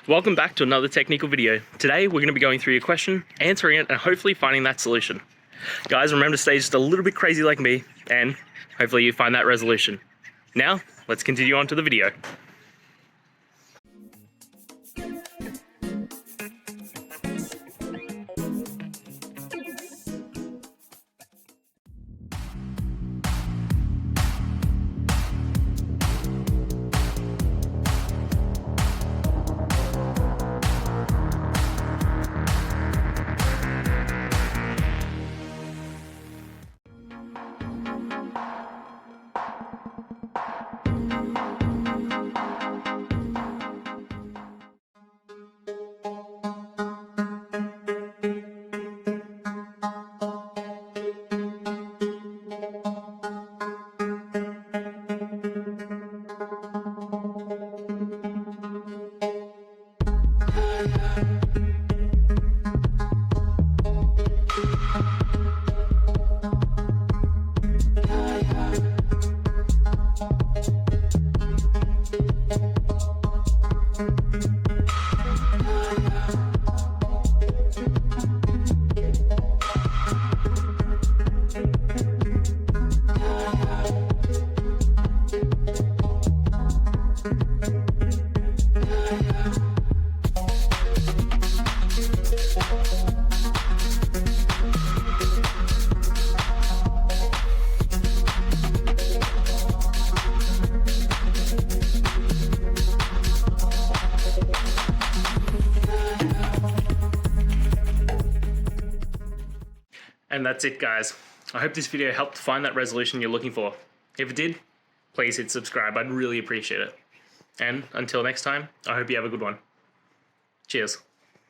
Welcome back to another technical video. Today we're going to be going through your question, answering it, and hopefully finding that solution. Guys, remember to stay just a little bit crazy like me, and hopefully you find that resolution. Now, let's continue on to the video. And that's it, guys. I hope this video helped find that resolution you're looking for. If it did, please hit subscribe. I'd really appreciate it. And until next time, I hope you have a good one. Cheers.